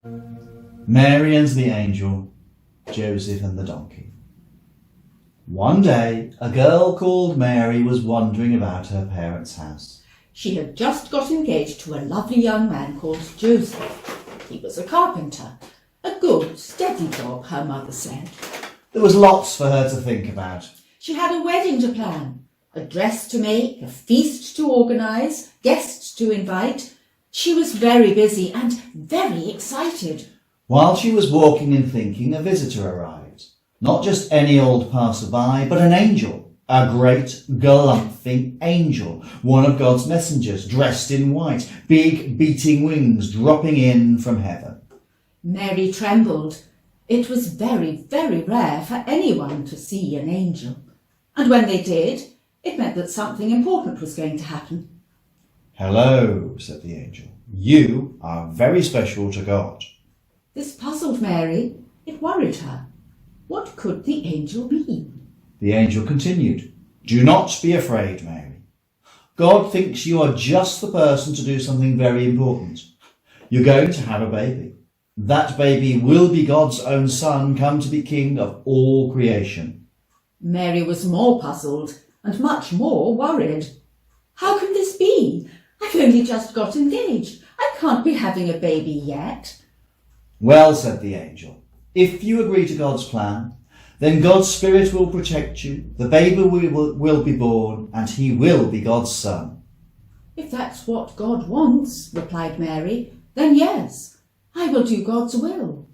Mary and the angel, Joseph and the donkey. One day, a girl called Mary was wandering about her parents' house. She had just got engaged to a lovely young man called Joseph. He was a carpenter. A good, steady job, her mother said. There was lots for her to think about. She had a wedding to plan, a dress to make, a feast to organise, guests to invite. She was very busy and very excited. While she was walking and thinking, a visitor arrived. Not just any old passerby, but an angel. A great, galumphing angel. One of God's messengers, dressed in white, big beating wings dropping in from heaven. Mary trembled. It was very, very rare for anyone to see an angel. And when they did, it meant that something important was going to happen. Hello, said the angel. You are very special to God. This puzzled Mary. It worried her. What could the angel mean? The angel continued, Do not be afraid, Mary. God thinks you are just the person to do something very important. You're going to have a baby. That baby will be God's own son, come to be king of all creation. Mary was more puzzled and much more worried. How can this be? I've only just got engaged. I can't be having a baby yet. Well, said the angel, if you agree to God's plan, then God's Spirit will protect you, the baby will be born, and he will be God's son. If that's what God wants, replied Mary, then yes, I will do God's will.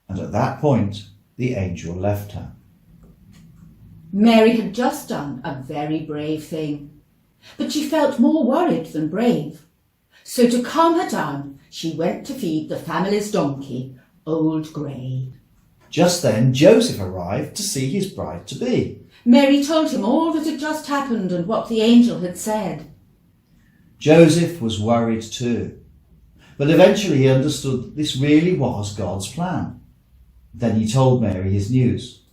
And at that point, the angel left her. Mary had just done a very brave thing, but she felt more worried than brave. So to calm her down, she went to feed the family's donkey, Old Grey. Just then, Joseph arrived to see his bride-to-be. Mary told him all that had just happened and what the angel had said. Joseph was worried too, but eventually he understood that this really was God's plan. Then he told Mary his news.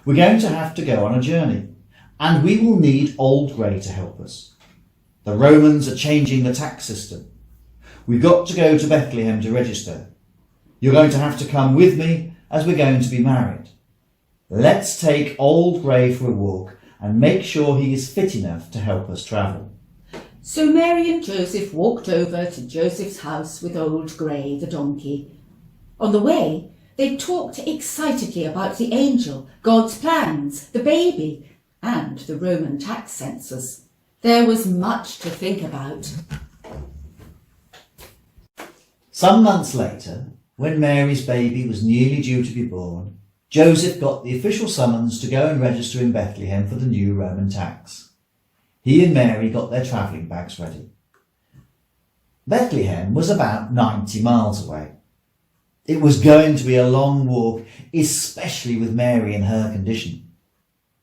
We're going to have to go on a journey, and we will need Old Grey to help us. The Romans are changing the tax system. We've got to go to Bethlehem to register. You're going to have to come with me as we're going to be married. Let's take Old Grey for a walk and make sure he is fit enough to help us travel. So Mary and Joseph walked over to Joseph's house with Old Grey, the donkey. On the way, they talked excitedly about the angel, God's plans, the baby, and the Roman tax census. There was much to think about. Some months later, when Mary's baby was nearly due to be born, Joseph got the official summons to go and register in Bethlehem for the new Roman tax. He and Mary got their travelling bags ready. Bethlehem was about 90 miles away. It was going to be a long walk, especially with Mary in her condition.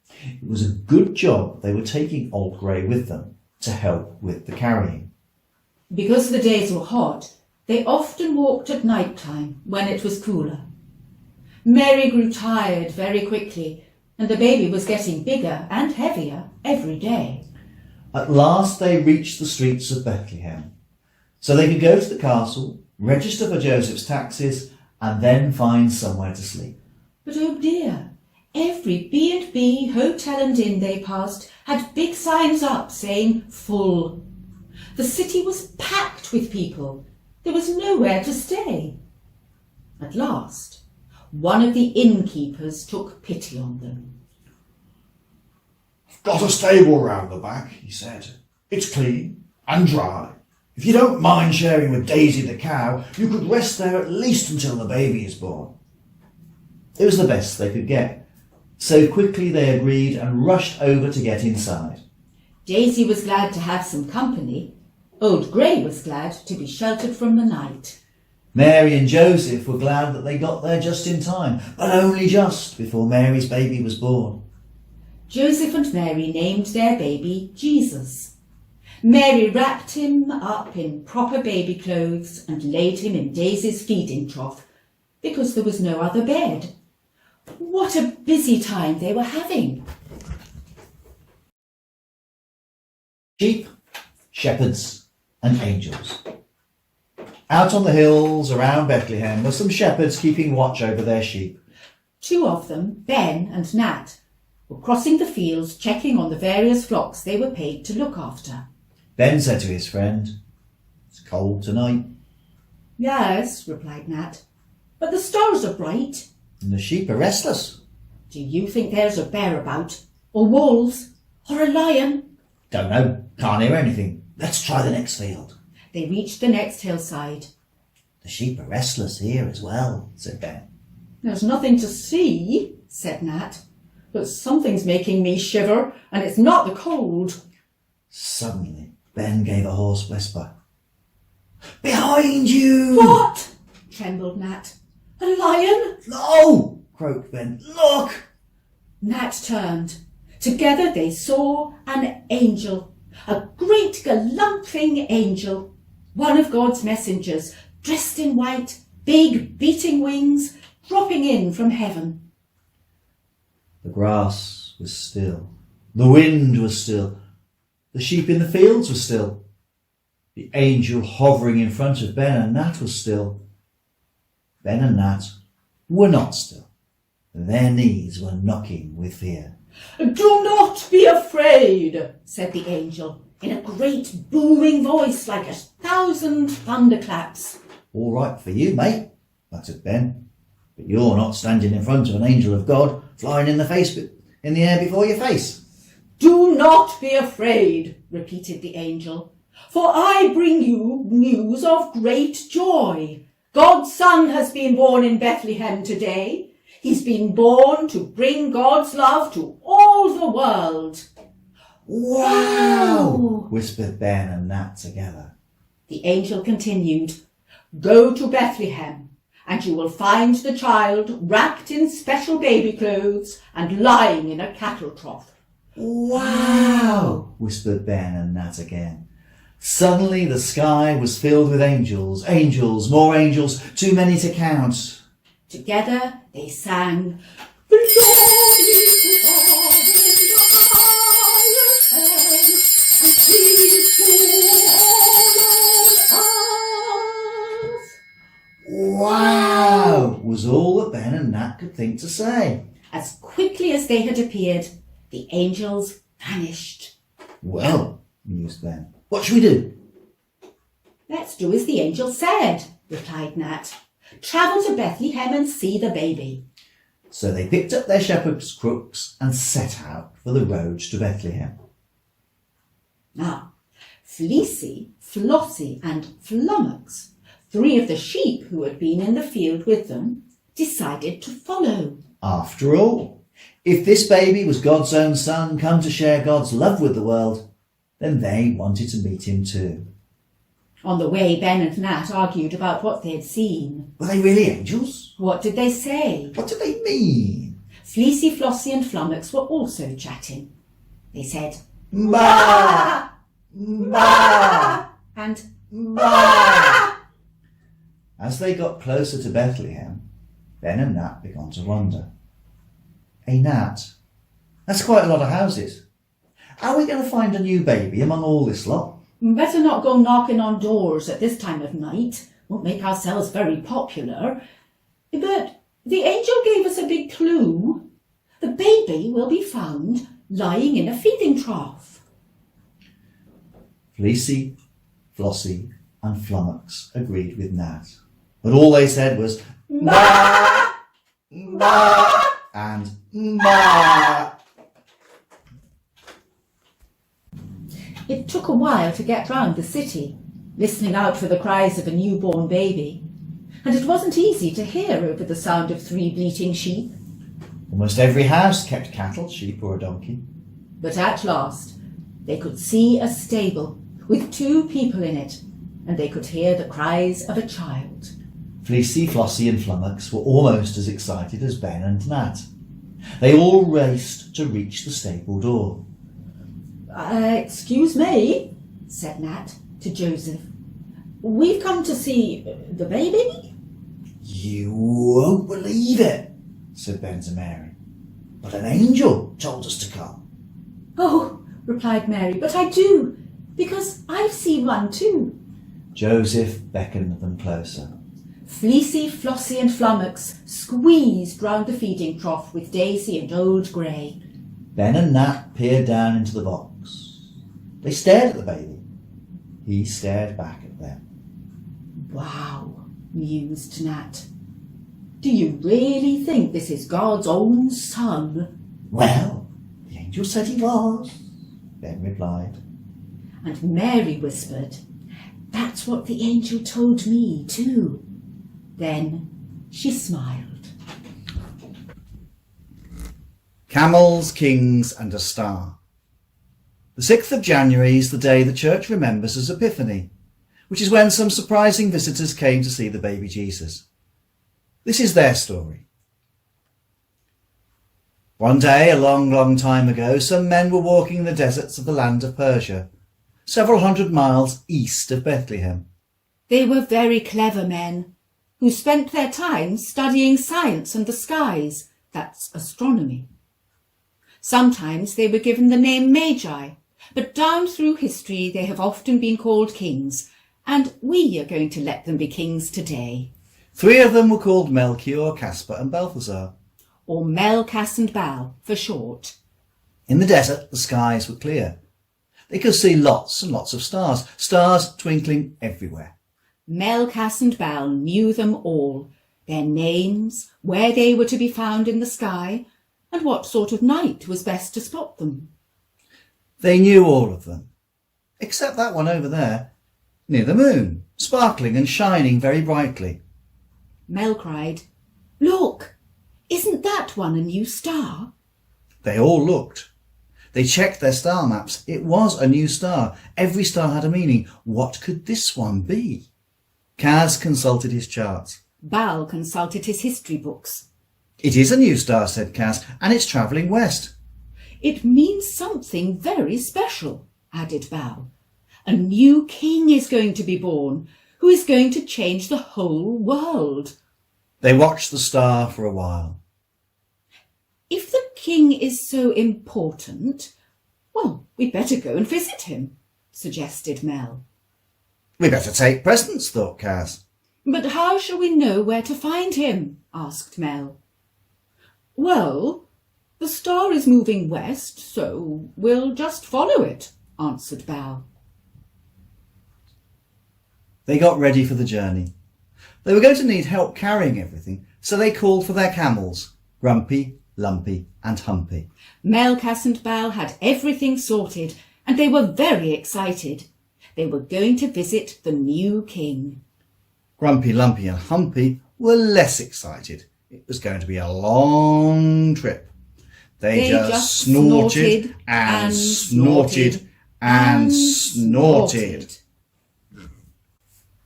It was a good job they were taking Old Grey with them to help with the carrying. Because the days were hot, they often walked at night time when it was cooler. Mary grew tired very quickly, and the baby was getting bigger and heavier every day. At last they reached the streets of Bethlehem, so they could go to the castle, register for Joseph's taxes, and then find somewhere to sleep. But oh dear, every B&B, hotel and inn they passed had big signs up saying full. The city was packed with people. There was nowhere to stay. At last, one of the innkeepers took pity on them. I've got a stable round the back, he said. It's clean and dry. If you don't mind sharing with Daisy the cow, you could rest there at least until the baby is born. It was the best they could get, so quickly they agreed and rushed over to get inside. Daisy was glad to have some company. Old Grey was glad to be sheltered from the night. Mary and Joseph were glad that they got there just in time, but only just before Mary's baby was born. Joseph and Mary named their baby Jesus. Mary wrapped him up in proper baby clothes and laid him in Daisy's feeding trough because there was no other bed. What a busy time they were having! Sheep, shepherds, and angels. Out on the hills around Bethlehem were some shepherds keeping watch over their sheep. 2 of them, Ben and Nat, were crossing the fields checking on the various flocks they were paid to look after. Ben said to his friend, "It's cold tonight." Yes, replied Nat, but the stars are bright. "And the sheep are restless." Do you think there's a bear about, or wolves, or a lion? "Don't know, can't hear anything. Let's try the next field." They reached the next hillside. "The sheep are restless here as well," said Ben. There's nothing to see, said Nat, but something's making me shiver, and it's not the cold. Suddenly, Ben gave a hoarse whisper. "Behind you!" What? Trembled Nat. A lion? "No!" croaked Ben. "Look!" Nat turned. Together they saw an angel, a great galumphing angel, one of God's messengers, dressed in white, big beating wings, dropping in from heaven. The grass was still. The wind was still. The sheep in the fields were still. The angel hovering in front of Ben and Nat was still. Ben and Nat were not still. Their knees were knocking with fear. Do not be afraid, said the angel, in a great booming voice like 1,000 thunderclaps. "All right for you, mate," muttered Ben. "But you're not standing in front of an angel of God flying in the air before your face." Do not be afraid, repeated the angel, for I bring you news of great joy. God's Son has been born in Bethlehem today. He's been born to bring God's love to all the world. "Wow!" whispered Ben and Nat together. The angel continued, Go to Bethlehem, and you will find the child wrapped in special baby clothes and lying in a cattle trough. "Wow!" whispered Ben and Nat again. Suddenly the sky was filled with angels, angels, more angels, too many to count. Together they sang, Glory to God in the highest heaven, and peace to all on earth. "Wow!" was all that Ben and Nat could think to say. As quickly as they had appeared, the angels vanished. "Well," mused Ben, "what should we do?" Let's do as the angel said, replied Nat. Travel to Bethlehem and see the baby. So they picked up their shepherd's crooks and set out for the road to Bethlehem. Now, Fleecy, Flossie and Flummox, 3 of the sheep who had been in the field with them, decided to follow. After all, if this baby was God's own son come to share God's love with the world, then they wanted to meet him too. On the way, Ben and Nat argued about what they'd seen. Were they really angels? What did they say? What did they mean? Fleecy, Flossie and Flummox were also chatting. They said, "Ba! Ba! and Ba!" As they got closer to Bethlehem, Ben and Nat began to wonder. "Hey Nat, that's quite a lot of houses. How are we going to find a new baby among all this lot?" Better not go knocking on doors at this time of night. Won't make ourselves very popular. But the angel gave us a big clue. The baby will be found lying in a feeding trough. Fleecy, Flossie and Flummox agreed with Nat, but all they said was "Ba! Ba!" and "Ba!" It took a while to get round the city, listening out for the cries of a newborn baby, and it wasn't easy to hear over the sound of 3 bleating sheep. Almost every house kept cattle, sheep or a donkey. But at last they could see a stable with 2 people in it, and they could hear the cries of a child. Fleecy, Flossie and Flummox were almost as excited as Ben and Nat. They all raced to reach the stable door. Excuse me, said Nat to Joseph. We've come to see the baby? "You won't believe it," said Ben to Mary, "but an angel told us to come." Oh, replied Mary, but I do, because I've seen one too. Joseph beckoned them closer. Fleecy, Flossie and Flummox squeezed round the feeding trough with Daisy and Old Grey. Ben and Nat peered down into the box. They stared at the baby. He stared back at them. Wow, mused Nat. Do you really think this is God's own son? Well, the angel said he was, Ben replied. And Mary whispered, That's what the angel told me too. Then she smiled. Camels, kings and a star. The 6th of January is the day the church remembers as Epiphany, which is when some surprising visitors came to see the baby Jesus. This is their story. One day, a long, long time ago, some men were walking in the deserts of the land of Persia, several hundred miles east of Bethlehem. They were very clever men, who spent their time studying science and the skies, that's astronomy. Sometimes they were given the name magi, but down through history they have often been called kings, and we are going to let them be kings today. 3 of them were called Melchior, Caspar and Balthazar. Or Mel, Cas and Bal for short. In the desert, the skies were clear. They could see lots and lots of stars, stars twinkling everywhere. Mel, Cas and Bal knew them all, their names, where they were to be found in the sky, and what sort of night was best to spot them. They knew all of them, except that one over there, near the moon, sparkling and shining very brightly. Mel cried, Look! Isn't that one a new star? They all looked. They checked their star maps. It was a new star. Every star had a meaning. What could this one be? Kaz consulted his charts. Bal consulted his history books. It is a new star, said Kaz, and it's travelling west. It means something very special, added Bal. A new king is going to be born, who is going to change the whole world. They watched the star for a while. If the king is so important, well, we'd better go and visit him, suggested Mel. We better take presents, thought Kaz. But how shall we know where to find him? Asked Mel. Well, the star is moving west, so we'll just follow it, answered Bal. They got ready for the journey. They were going to need help carrying everything, so they called for their camels, Grumpy, Lumpy and Humpy. Mel, Cas and Bal had everything sorted, and they were very excited. They were going to visit the new king. Grumpy, Lumpy and Humpy were less excited. It was going to be a long trip. They just snorted and snorted and snorted.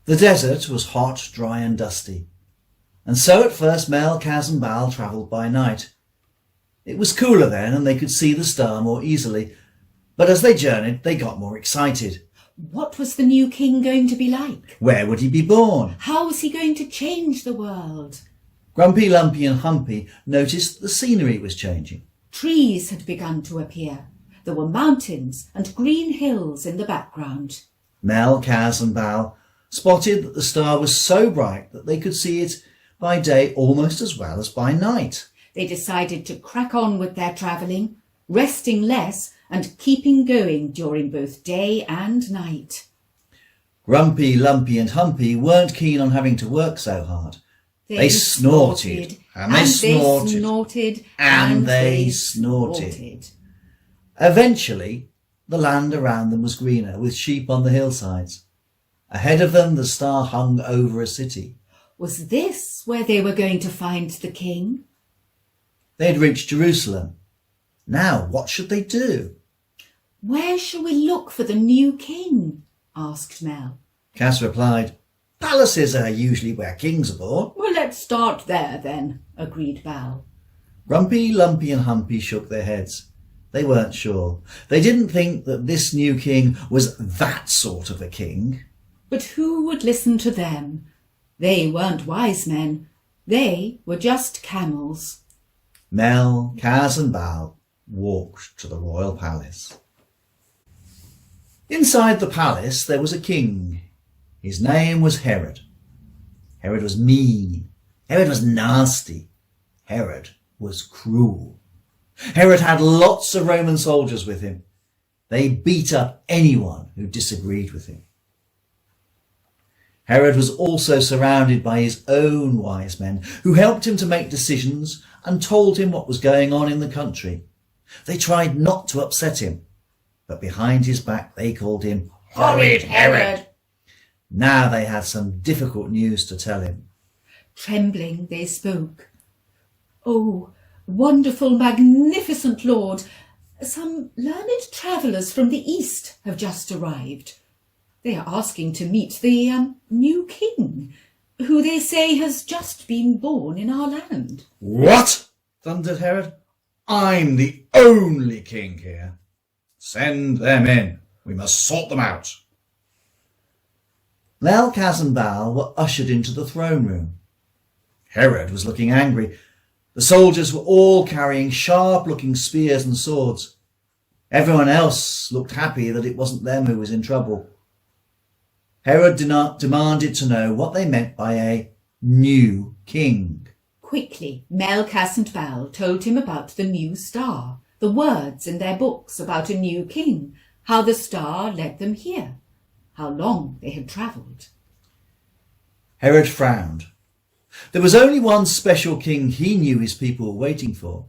The desert was hot, dry and dusty, and so at first Mel, Kaz and Bal travelled by night. It was cooler then and they could see the star more easily, but as they journeyed they got more excited. What was the new king going to be like? Where would he be born? How was he going to change the world? Grumpy, Lumpy and Humpy noticed the scenery was changing. Trees had begun to appear. There were mountains and green hills in the background. Mel, Kaz and Bal spotted that the star was so bright that they could see it by day almost as well as by night. They decided to crack on with their travelling, resting less and keeping going during both day and night. Grumpy, Lumpy and Humpy weren't keen on having to work so hard. They snorted and they snorted and they snorted. Eventually, the land around them was greener, with sheep on the hillsides. Ahead of them, the star hung over a city. Was this where they were going to find the king? They had reached Jerusalem. Now, what should they do? Where shall we look for the new king? Asked Mel. Cass replied, Palaces are usually where kings are born. Well, let's start there then, agreed Bal. Grumpy, Lumpy and Humpy shook their heads. They weren't sure. They didn't think that this new king was that sort of a king. But who would listen to them? They weren't wise men. They were just camels. Mel, Kaz and Bal walked to the royal palace. Inside the palace there was a king. His name was Herod. Herod was mean. Herod was nasty. Herod was cruel. Herod had lots of Roman soldiers with him. They beat up anyone who disagreed with him. Herod was also surrounded by his own wise men who helped him to make decisions and told him what was going on in the country. They tried not to upset him, but behind his back they called him Horrid Herod. Now they had some difficult news to tell him. Trembling they spoke. "Oh, wonderful, magnificent Lord, some learned travellers from the east have just arrived. They are asking to meet the new king, who they say has just been born in our land." What? Thundered Herod. I'm the only king here. Send them in. We must sort them out. Melchizedek and Baal were ushered into the throne room. Herod was looking angry. The soldiers were all carrying sharp-looking spears and swords. Everyone else looked happy that it wasn't them who was in trouble. Herod demanded to know what they meant by a new king. Quickly, Melchizedek and Baal told him about the new star, the words in their books about a new king, how the star led them here, how long they had travelled. Herod frowned. There was only one special king he knew his people were waiting for.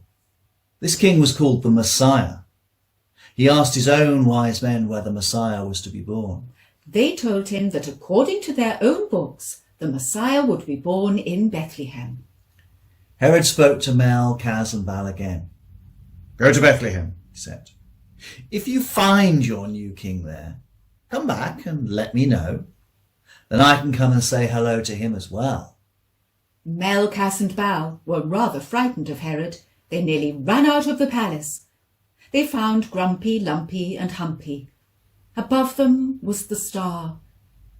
This king was called the Messiah. He asked his own wise men where the Messiah was to be born. They told him that according to their own books, the Messiah would be born in Bethlehem. Herod spoke to Melchizedek and Baal again. Go to Bethlehem, He said. If you find your new king there, come back and let me know. Then I can come and say hello to him as well. Melchizedek and Baal were rather frightened of Herod. They nearly ran out of the palace. They found Grumpy, Lumpy and Humpy. Above them was the star.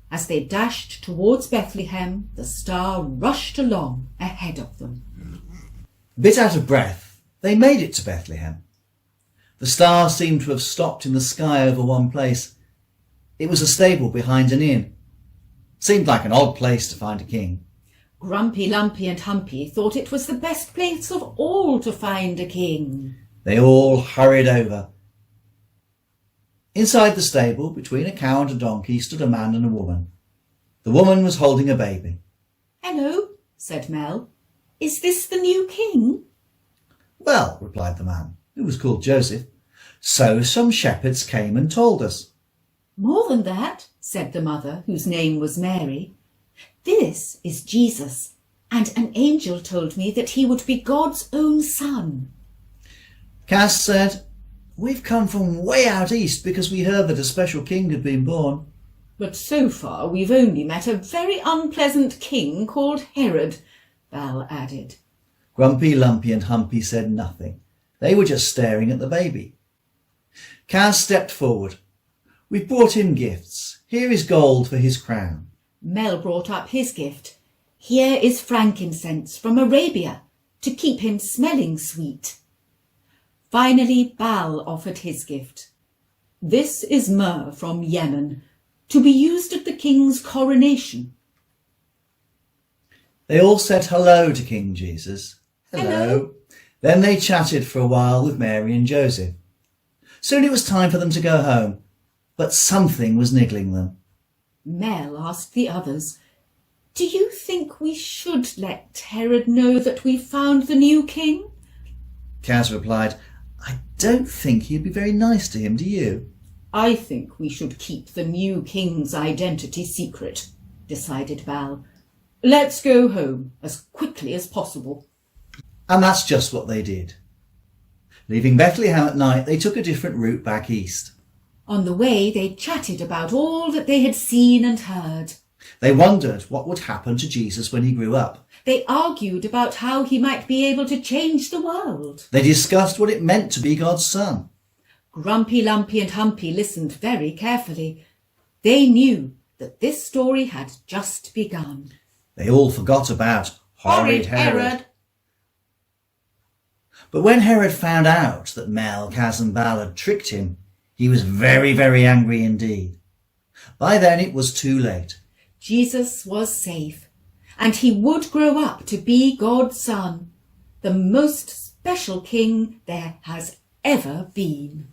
As they dashed towards Bethlehem, the star rushed along ahead of them. A bit out of breath, they made it to Bethlehem. The star seemed to have stopped in the sky over one place. It was a stable behind an inn. Seemed like an odd place to find a king. Grumpy, Lumpy and Humpy thought it was the best place of all to find a king. They all hurried over. Inside the stable, between a cow and a donkey, stood a man and a woman. The woman was holding a baby. "Hello," said Mel. "Is this the new king?" Well, replied the man, who was called Joseph, so some shepherds came and told us. "More than that," said the mother, whose name was Mary. "This is Jesus, and an angel told me that he would be God's own son." Cass said, "We've come from way out east because we heard that a special king had been born." "But so far we've only met a very unpleasant king called Herod," Val added. Grumpy, Lumpy and Humpy said nothing. They were just staring at the baby. Cass stepped forward. "We've brought him gifts. Here is gold for his crown." Mel brought up his gift. "Here is frankincense from Arabia to keep him smelling sweet." Finally, Baal offered his gift. "This is myrrh from Yemen, to be used at the king's coronation." They all said hello to King Jesus. Hello. Then they chatted for a while with Mary and Joseph. Soon it was time for them to go home, but something was niggling them. Mel asked the others, "Do you think we should let Herod know that we found the new king?" Kaz replied, "I don't think he'd be very nice to him, do you?" "I think we should keep the new king's identity secret," decided Val. "Let's go home as quickly as possible." And that's just what they did. Leaving Bethlehem at night, they took a different route back east. On the way, they chatted about all that they had seen and heard. They wondered what would happen to Jesus when he grew up. They argued about how he might be able to change the world. They discussed what it meant to be God's son. Grumpy, Lumpy and Humpy listened very carefully. They knew that this story had just begun. They all forgot about horrid Herod. But when Herod found out that Mel, Kaz and Baal had tricked him, he was very, very angry indeed. By then it was too late. Jesus was safe, and he would grow up to be God's son, the most special king there has ever been.